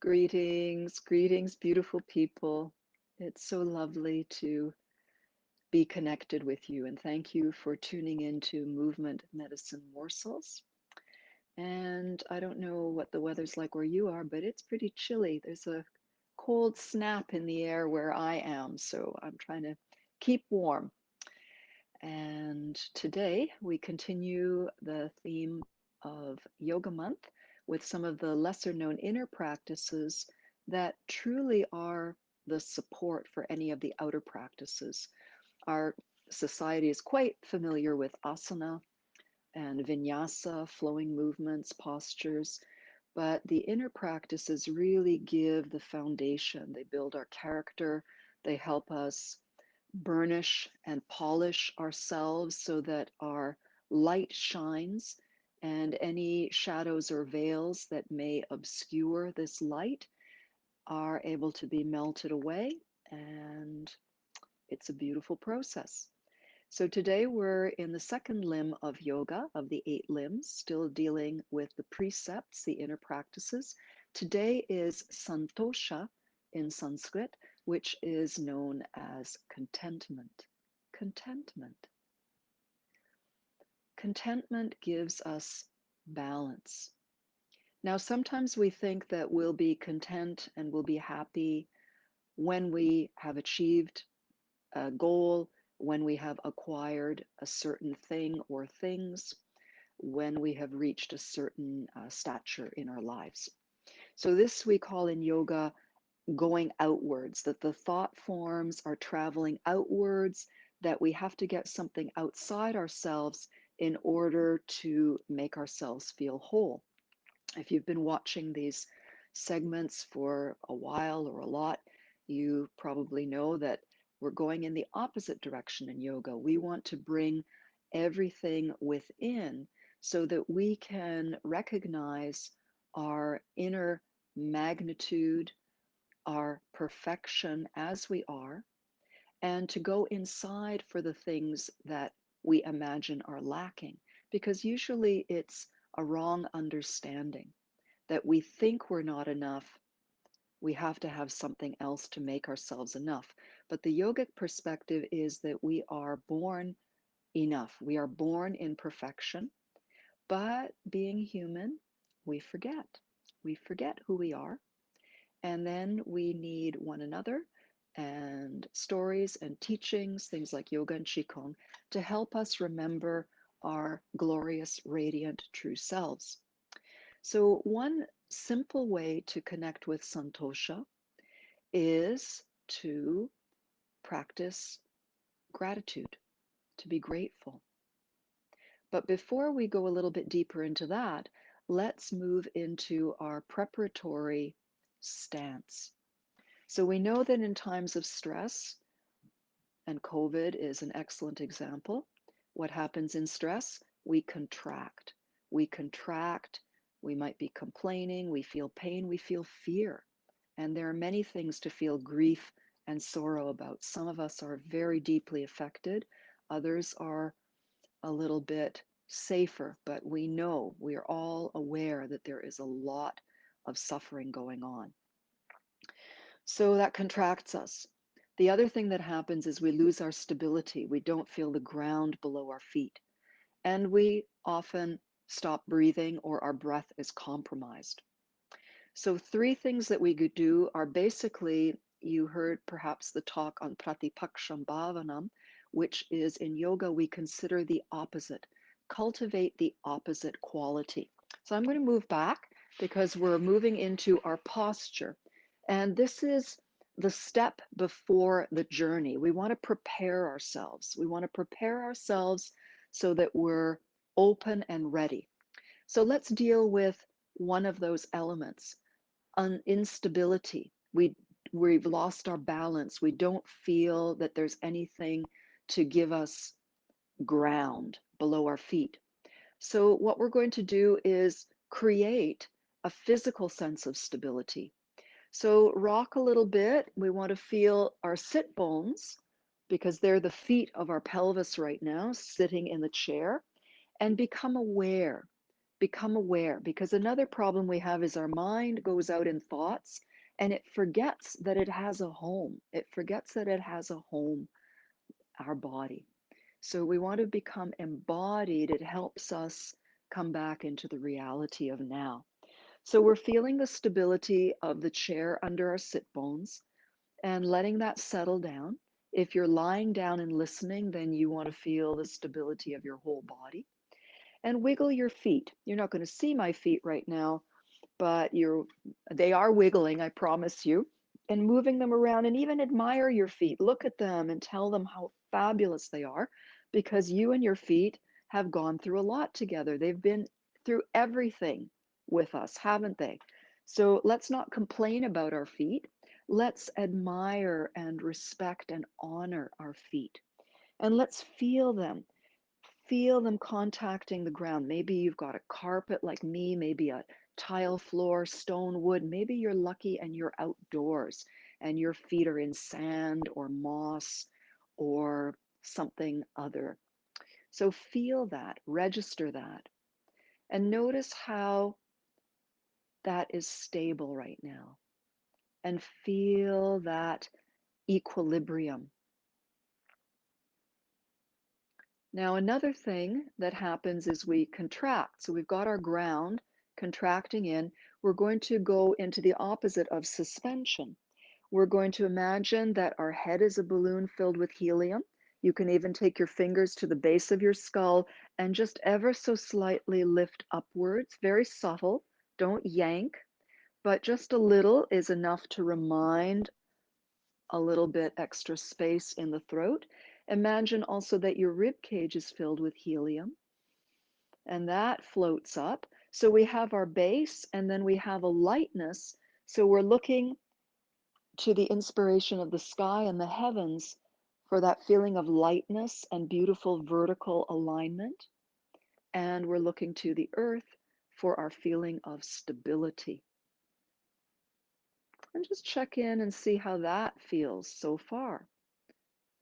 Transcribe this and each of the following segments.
Greetings, greetings, beautiful people. It's so lovely to be connected with you, and thank you for tuning into Movement Medicine Morsels. And I don't know what the weather's like where you are, but it's pretty chilly. There's a cold snap in the air where I am, so I'm trying to keep warm. And today we continue the theme of Yoga Month with some of the lesser known inner practices that truly are the support for any of the outer practices. Our society is quite familiar with asana and vinyasa, flowing movements, postures, but the inner practices really give the foundation. They build our character, they help us burnish and polish ourselves so that our light shines, and any shadows or veils that may obscure this light are able to be melted away, and it's a beautiful process. So today we're in the second limb of yoga, of the 8 limbs, still dealing with the precepts, the inner practices. Today is santosha in Sanskrit, which is known as contentment. Contentment. Contentment gives us balance. Now, sometimes we think that we'll be content and we'll be happy when we have achieved a goal, when we have acquired a certain thing or things, when we have reached a certain stature in our lives. So, this we call in yoga going outwards, that the thought forms are traveling outwards, that we have to get something outside ourselves in order to make ourselves feel whole. If you've been watching these segments for a while or a lot, you probably know that we're going in the opposite direction in yoga. We want to bring everything within so that we can recognize our inner magnitude, our perfection as we are, and to go inside for the things that we imagine are lacking. Because usually it's a wrong understanding that we think we're not enough. We have to have something else to make ourselves enough. But the yogic perspective is that we are born enough. We are born in perfection, but being human, we forget. We forget who we are. And then we need one another and stories and teachings, things like yoga and qigong, to help us remember our glorious, radiant, true selves. So, one simple way to connect with santosha is to practice gratitude, to be grateful. But before we go a little bit deeper into that, let's move into our preparatory stance. So we know that in times of stress, and COVID is an excellent example, what happens in stress? We contract. We contract, we might be complaining, we feel pain, we feel fear. And there are many things to feel grief and sorrow about. Some of us are very deeply affected, others are a little bit safer, but we know, we are all aware that there is a lot of suffering going on. So that contracts us. The other thing that happens is we lose our stability. We don't feel the ground below our feet. And we often stop breathing or our breath is compromised. So, 3 things that we could do are basically, you heard perhaps the talk on Pratipaksham Bhavanam, which is in yoga, we consider the opposite, cultivate the opposite quality. So, I'm going to move back because we're moving into our posture. And this is the step before the journey. We want to prepare ourselves. We want to prepare ourselves so that we're open and ready. So, let's deal with one of those elements, instability. We've lost our balance. We don't feel that there's anything to give us ground below our feet. So what we're going to do is create a physical sense of stability. So rock a little bit. We want to feel our sit bones because they're the feet of our pelvis right now, sitting in the chair, and become aware. Become aware, because another problem we have is our mind goes out in thoughts and it forgets that it has a home. It forgets that it has a home, our body. So we want to become embodied. It helps us come back into the reality of now. So we're feeling the stability of the chair under our sit bones and letting that settle down. If you're lying down and listening, then you want to feel the stability of your whole body. And wiggle your feet. You're not going to see my feet right now, but they are wiggling, I promise you, and moving them around, and even admire your feet. Look at them and tell them how fabulous they are, because you and your feet have gone through a lot together. They've been through everything with us, haven't they? So let's not complain about our feet. Let's admire and respect and honor our feet. And let's feel them. Feel them contacting the ground. Maybe you've got a carpet like me, maybe a tile floor, stone, wood. Maybe you're lucky and you're outdoors and your feet are in sand or moss or something other. So feel that, register that, and notice how that is stable right now. And feel that equilibrium. Now, another thing that happens is we contract. So we've got our ground contracting in. We're going to go into the opposite of suspension. We're going to imagine that our head is a balloon filled with helium. You can even take your fingers to the base of your skull and just ever so slightly lift upwards, very subtle. Don't yank, but just a little is enough to remind a little bit extra space in the throat. Imagine also that your rib cage is filled with helium and that floats up. So we have our base and then we have a lightness. So we're looking to the inspiration of the sky and the heavens for that feeling of lightness and beautiful vertical alignment. And we're looking to the earth for our feeling of stability. And just check in and see how that feels so far.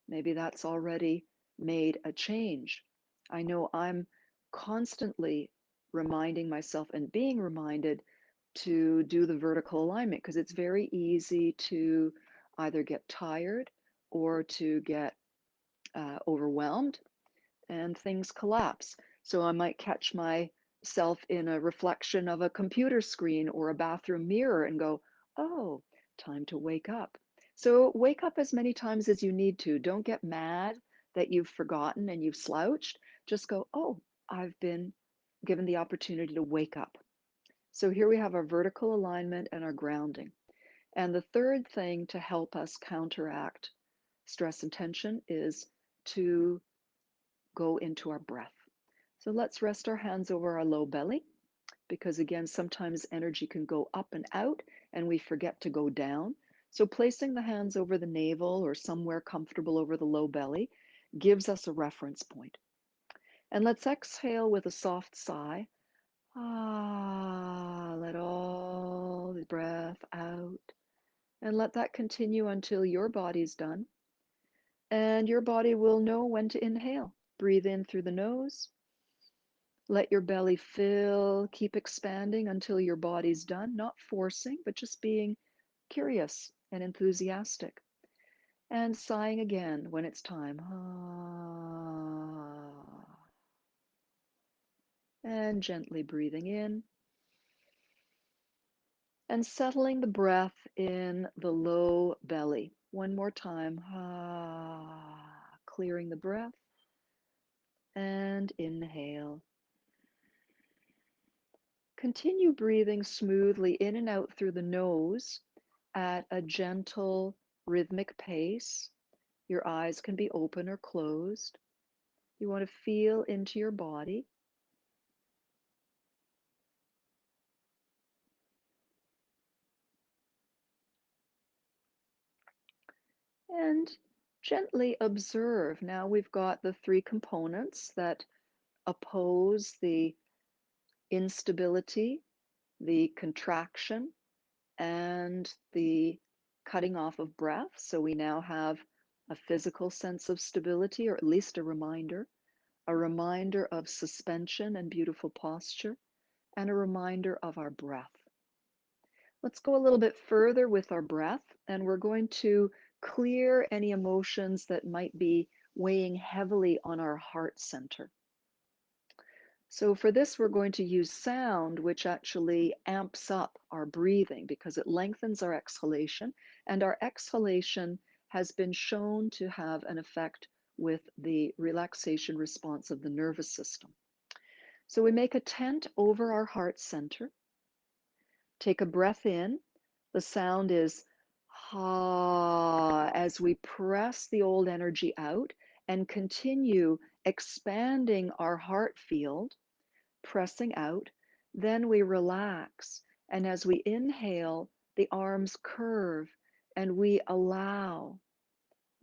Maybe that's already made a change. I know I'm constantly reminding myself and being reminded to do the vertical alignment because it's very easy to either get tired or to get overwhelmed and things collapse. So I might catch myself in a reflection of a computer screen or a bathroom mirror and go, oh, time to wake up. So wake up as many times as you need to. Don't get mad that you've forgotten and you've slouched. Just go, oh, I've been given the opportunity to wake up. So here we have our vertical alignment and our grounding. And the third thing to help us counteract stress and tension is to go into our breath. So let's rest our hands over our low belly because, again, sometimes energy can go up and out and we forget to go down. So placing the hands over the navel or somewhere comfortable over the low belly gives us a reference point. And let's exhale with a soft sigh. Ah, let all the breath out. And let that continue until your body's done. And your body will know when to inhale. Breathe in through the nose. Let your belly fill, keep expanding until your body's done, not forcing, but just being curious and enthusiastic. And sighing again when it's time. Ah. And gently breathing in and settling the breath in the low belly. One more time. Ah. Clearing the breath and inhale. Continue breathing smoothly in and out through the nose at a gentle rhythmic pace. Your eyes can be open or closed. You want to feel into your body. And gently observe. Now we've got the three components that oppose the instability, the contraction, and the cutting off of breath. So we now have a physical sense of stability, or at least a reminder of suspension and beautiful posture. and a reminder of our breath. Let's go a little bit further with our breath, and we're going to clear any emotions that might be weighing heavily on our heart center. So for this, we're going to use sound, which actually amps up our breathing because it lengthens our exhalation, and our exhalation has been shown to have an effect with the relaxation response of the nervous system. So we make a tent over our heart center. Take a breath in. The sound is ha as we press the old energy out and continue expanding our heart field, pressing out. Then we relax. And as we inhale, the arms curve and we allow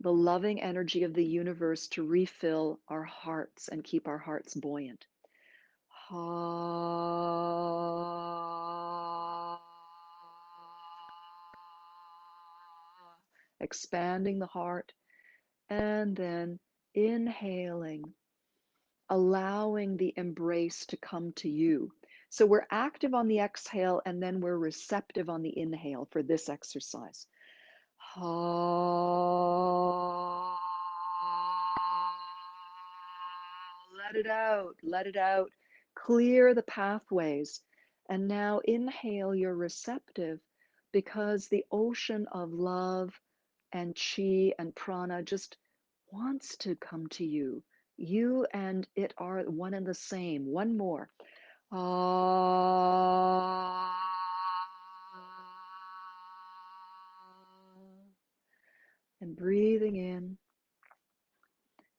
the loving energy of the universe to refill our hearts and keep our hearts buoyant. Ha. Expanding the heart, and then inhaling, allowing the embrace to come to you. So we're active on the exhale, and then we're receptive on the inhale for this exercise. Ha. Let it out, let it out. Clear the pathways. And now inhale, you're receptive because the ocean of love and chi and prana just wants to come to you. You and it are one and the same. One more. Ah. And breathing in.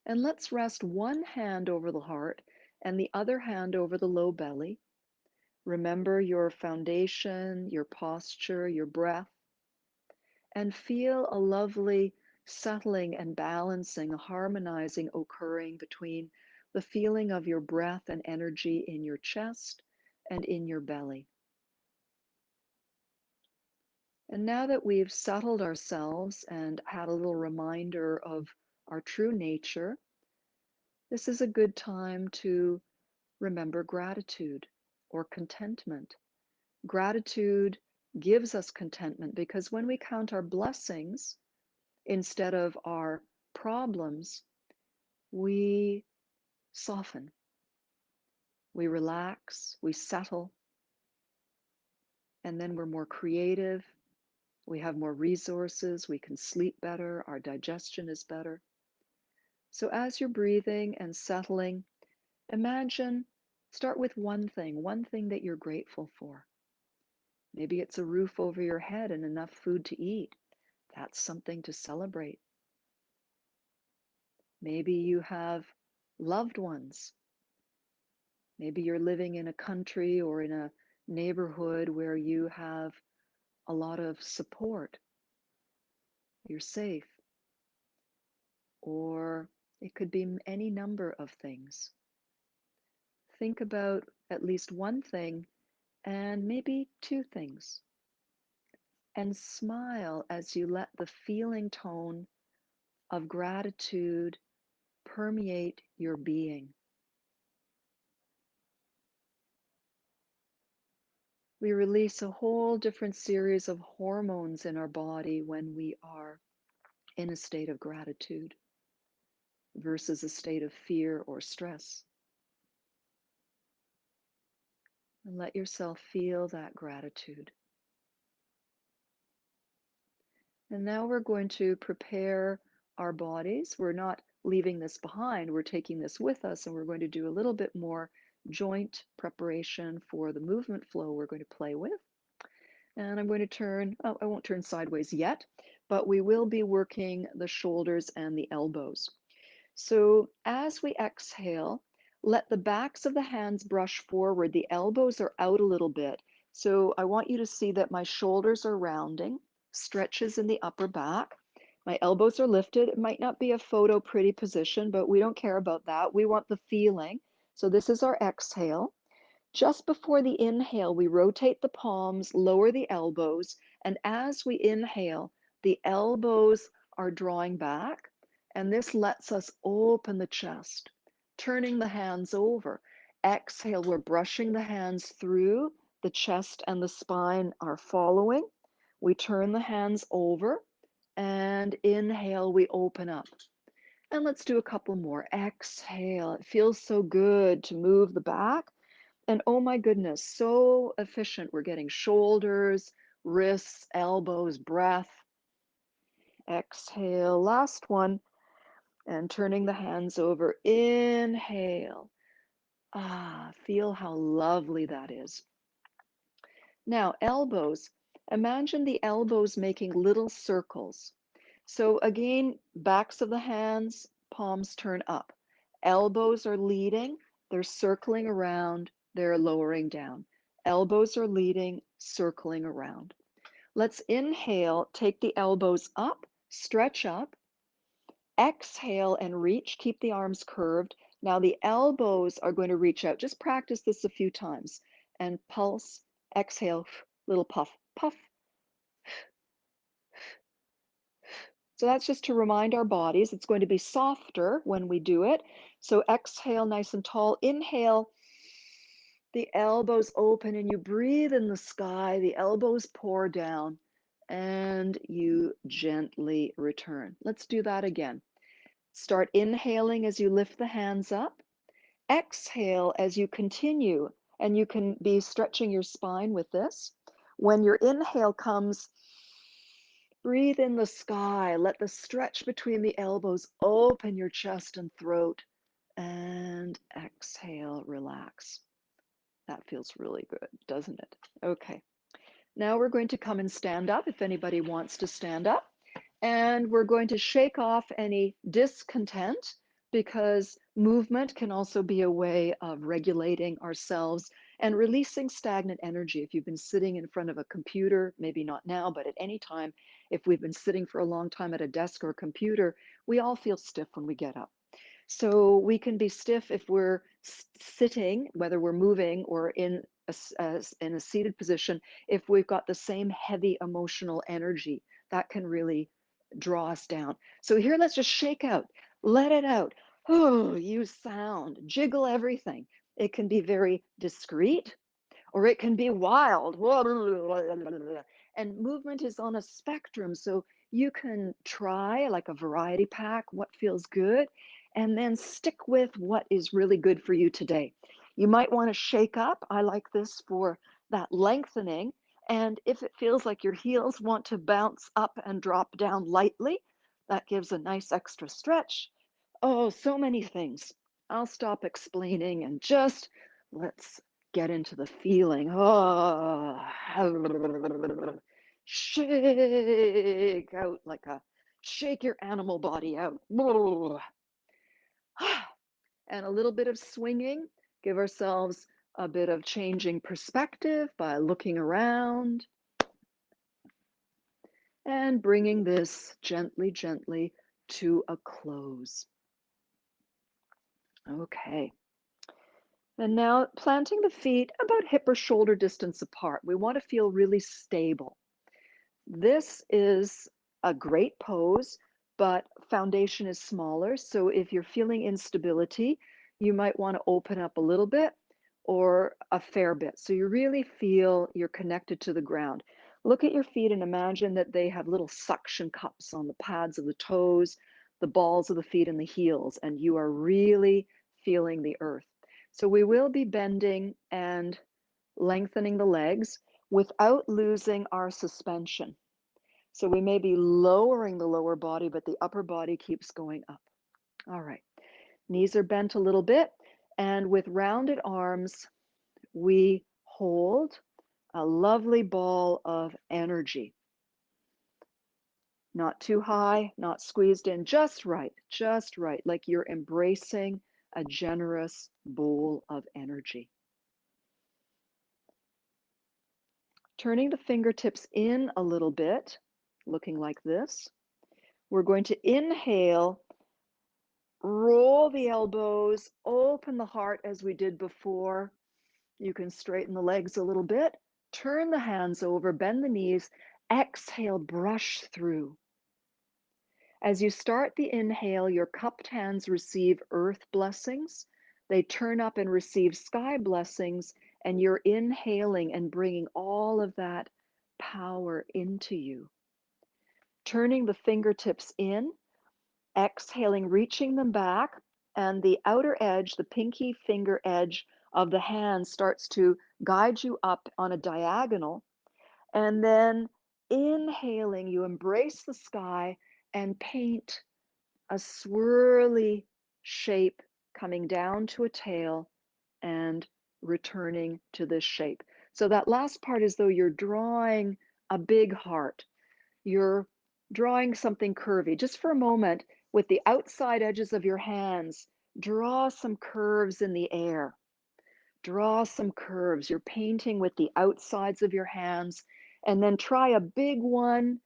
And let's rest one hand over the heart and the other hand over the low belly. Remember your foundation, your posture, your breath, and feel a lovely settling and balancing, harmonizing occurring between the feeling of your breath and energy in your chest and in your belly. And now that we've settled ourselves and had a little reminder of our true nature, this is a good time to remember gratitude or contentment. Gratitude gives us contentment because when we count our blessings instead of our problems, we soften, we relax, we settle, and then we're more creative. We have more resources, we can sleep better, our digestion is better. So as you're breathing and settling, imagine, start with one thing that you're grateful for. Maybe it's a roof over your head and enough food to eat. That's something to celebrate. Maybe you have loved ones. Maybe you're living in a country or in a neighborhood where you have a lot of support. You're safe. Or it could be any number of things. Think about at least one thing and maybe two things. And smile as you let the feeling tone of gratitude permeate your being. We release a whole different series of hormones in our body when we are in a state of gratitude versus a state of fear or stress. And let yourself feel that gratitude. And now we're going to prepare our bodies. We're not leaving this behind, we're taking this with us, and we're going to do a little bit more joint preparation for the movement flow we're going to play with. And I'm going to turn, oh, I won't turn sideways yet, but we will be working the shoulders and the elbows. So as we exhale, let the backs of the hands brush forward. The elbows are out a little bit. So I want you to see that my shoulders are rounding, stretches in the upper back. My elbows are lifted. It might not be a photo pretty position, but we don't care about that. We want the feeling. So this is our exhale. Just before the inhale, we rotate the palms, lower the elbows, and as we inhale, the elbows are drawing back, and this lets us open the chest, turning the hands over. Exhale, we're brushing the hands through, the chest and the spine are following. We turn the hands over, and inhale, we open up. And let's do a couple more. Exhale. It feels so good to move the back. And oh my goodness, so efficient. We're getting shoulders, wrists, elbows, breath. Exhale. Last one. And turning the hands over. Inhale. Feel how lovely that is. Now, elbows. Imagine the elbows making little circles. So again, backs of the hands, palms turn up. Elbows are leading, they're circling around, they're lowering down. Elbows are leading, circling around. Let's inhale, take the elbows up, stretch up. Exhale and reach, keep the arms curved. Now the elbows are going to reach out. Just practice this a few times. And pulse, exhale, little puff, puff. So that's just to remind our bodies it's going to be softer when we do it. So exhale nice and tall. Inhale, the elbows open and you breathe in the sky. The elbows pour down and you gently return. Let's do that again. Start inhaling as you lift the hands up. Exhale as you continue, and you can be stretching your spine with this. When your inhale comes, breathe in the sky. Let the stretch between the elbows open your chest and throat. And exhale, relax. That feels really good, doesn't it? Okay. Now we're going to come and stand up if anybody wants to stand up. And we're going to shake off any discontent because movement can also be a way of regulating ourselves and releasing stagnant energy. If you've been sitting in front of a computer, maybe not now, but at any time, if we've been sitting for a long time at a desk or a computer, we all feel stiff when we get up. So we can be stiff if we're sitting, whether we're moving or in a seated position, if we've got the same heavy emotional energy, that can really draw us down. So here, let's just shake out, let it out. Oh, use sound, jiggle everything. It can be very discreet or it can be wild. And movement is on a spectrum. So you can try like a variety pack, what feels good, and then stick with what is really good for you today. You might want to shake up. I like this for that lengthening. And if it feels like your heels want to bounce up and drop down lightly, that gives a nice extra stretch. Oh, so many things. I'll stop explaining and just let's get into the feeling. Oh, shake out like a shake your animal body out. And a little bit of swinging. Give ourselves a bit of changing perspective by looking around and bringing this gently, gently to a close. Okay. And now planting the feet about hip or shoulder distance apart. We want to feel really stable. This is a great pose, but foundation is smaller. So if you're feeling instability, you might want to open up a little bit or a fair bit. So you really feel you're connected to the ground. Look at your feet and imagine that they have little suction cups on the pads of the toes, the balls of the feet, and the heels, and you are really feeling the earth. So we will be bending and lengthening the legs without losing our suspension. So we may be lowering the lower body, but the upper body keeps going up. All right. Knees are bent a little bit. And with rounded arms, we hold a lovely ball of energy. Not too high, not squeezed in, just right, like you're embracing a generous bowl of energy. Turning the fingertips in a little bit, looking like this. We're going to inhale, roll the elbows, open the heart as we did before. You can straighten the legs a little bit, turn the hands over, bend the knees, exhale, brush through. As you start the inhale, your cupped hands receive earth blessings. They turn up and receive sky blessings, and you're inhaling and bringing all of that power into you. Turning the fingertips in, exhaling, reaching them back, and the outer edge, the pinky finger edge of the hand starts to guide you up on a diagonal. And then inhaling, you embrace the sky and paint a swirly shape coming down to a tail and returning to this shape. So that last part is though you're drawing a big heart. You're drawing something curvy. Just for a moment, with the outside edges of your hands, draw some curves in the air. Draw some curves. You're painting with the outsides of your hands, and then try a big one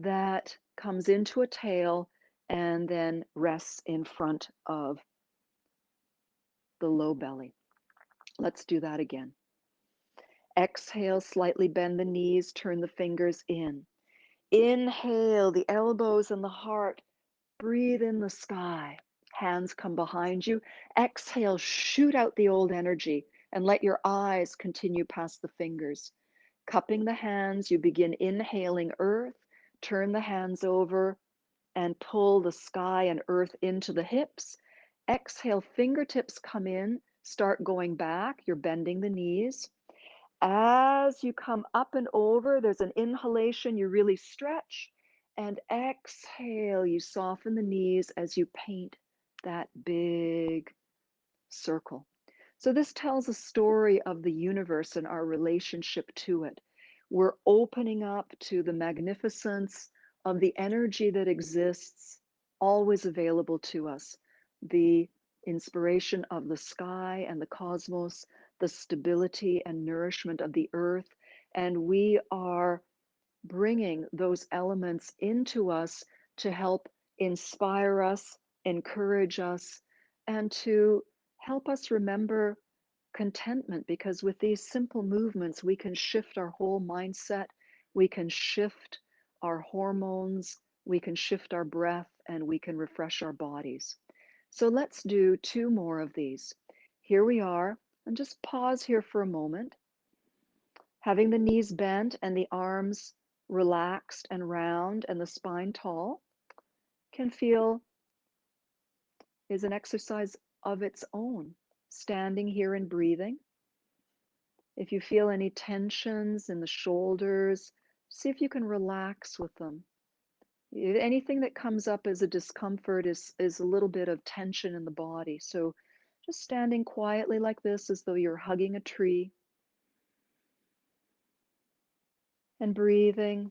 that comes into a tail and then rests in front of the low belly. Let's do that again. Exhale, slightly bend the knees, turn the fingers in. Inhale, the elbows and the heart. Breathe in the sky. Hands come behind you. Exhale, shoot out the old energy and let your eyes continue past the fingers. Cupping the hands, you begin inhaling earth, turn the hands over and pull the sky and earth into the hips. Exhale, fingertips come in, start going back. You're bending the knees. As you come up and over, there's an inhalation, you really stretch, and exhale, you soften the knees as you paint that big circle. So, this tells a story of the universe and our relationship to it. We're opening up to the magnificence of the energy that exists, always available to us. The inspiration of the sky and the cosmos, the stability and nourishment of the earth. And we are bringing those elements into us to help inspire us, encourage us, and to help us remember contentment, because with these simple movements, we can shift our whole mindset, we can shift our hormones, we can shift our breath, and we can refresh our bodies. So let's do two more of these. Here we are, and just pause here for a moment. Having the knees bent and the arms relaxed and round and the spine tall can feel is an exercise of its own. Standing here and breathing. If you feel any tensions in the shoulders, see if you can relax with them. Anything that comes up as a discomfort is a little bit of tension in the body. So just standing quietly like this as though you're hugging a tree and breathing.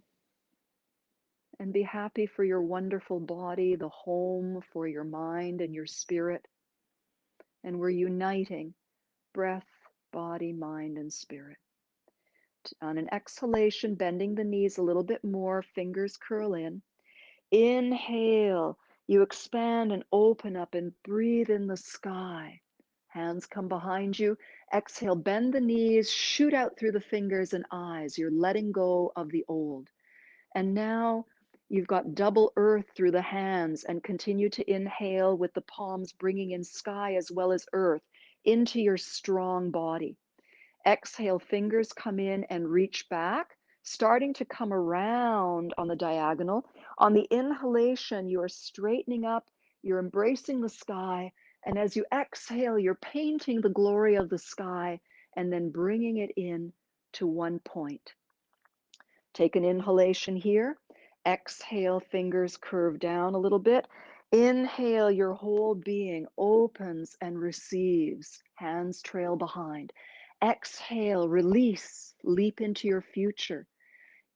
And be happy for your wonderful body, the home for your mind and your spirit. And we're uniting breath, body, mind, and spirit. On an exhalation, bending the knees a little bit more, fingers curl in. Inhale, you expand and open up and breathe in the sky. Hands come behind you. Exhale, bend the knees, shoot out through the fingers and eyes. You're letting go of the old. And now you've got double earth through the hands, and continue to inhale with the palms bringing in sky as well as earth into your strong body. Exhale, fingers come in and reach back, starting to come around on the diagonal. On the inhalation, you are straightening up, you're embracing the sky, and as you exhale, you're painting the glory of the sky and then bringing it in to one point. Take an inhalation here. Exhale, fingers curve down a little bit. Inhale, your whole being opens and receives. Hands trail behind. Exhale, release, leap into your future.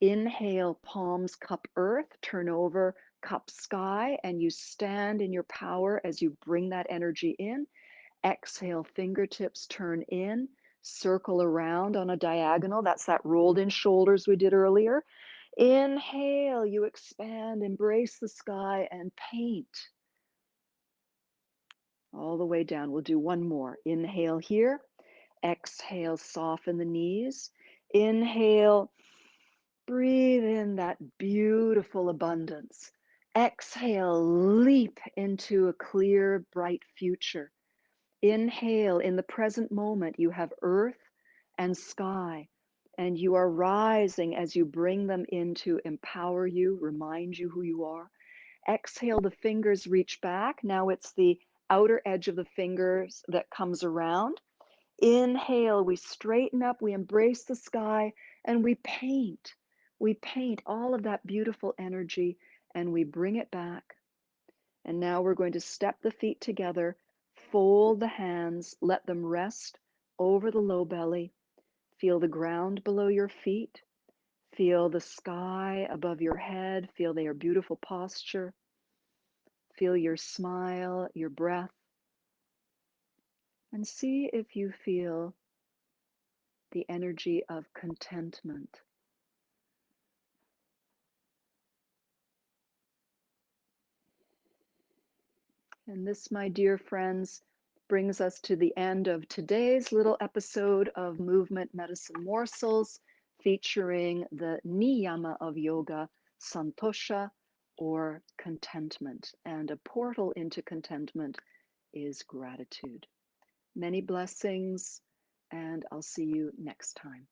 Inhale, palms cup earth, turn over, cup sky, and you stand in your power as you bring that energy in. Exhale, fingertips turn in, circle around on a diagonal. That's that rolled in shoulders we did earlier. Inhale, you expand, embrace the sky, and paint all the way down. We'll do one more. Inhale here. Exhale, soften the knees. Inhale, breathe in that beautiful abundance. Exhale, leap into a clear, bright future. Inhale, in the present moment, you have earth and sky, and you are rising as you bring them in to empower you, remind you who you are. Exhale, the fingers reach back. Now it's the outer edge of the fingers that comes around. Inhale, we straighten up, we embrace the sky, and we paint. We paint all of that beautiful energy and we bring it back. And now we're going to step the feet together, fold the hands, let them rest over the low belly. Feel the ground below your feet. Feel the sky above your head. Feel their beautiful posture. Feel your smile, your breath, and see if you feel the energy of contentment. And this, my dear friends, brings us to the end of today's little episode of Movement Medicine Morsels, featuring the niyama of yoga, santosha, or contentment. And a portal into contentment is gratitude. Many blessings, and I'll see you next time.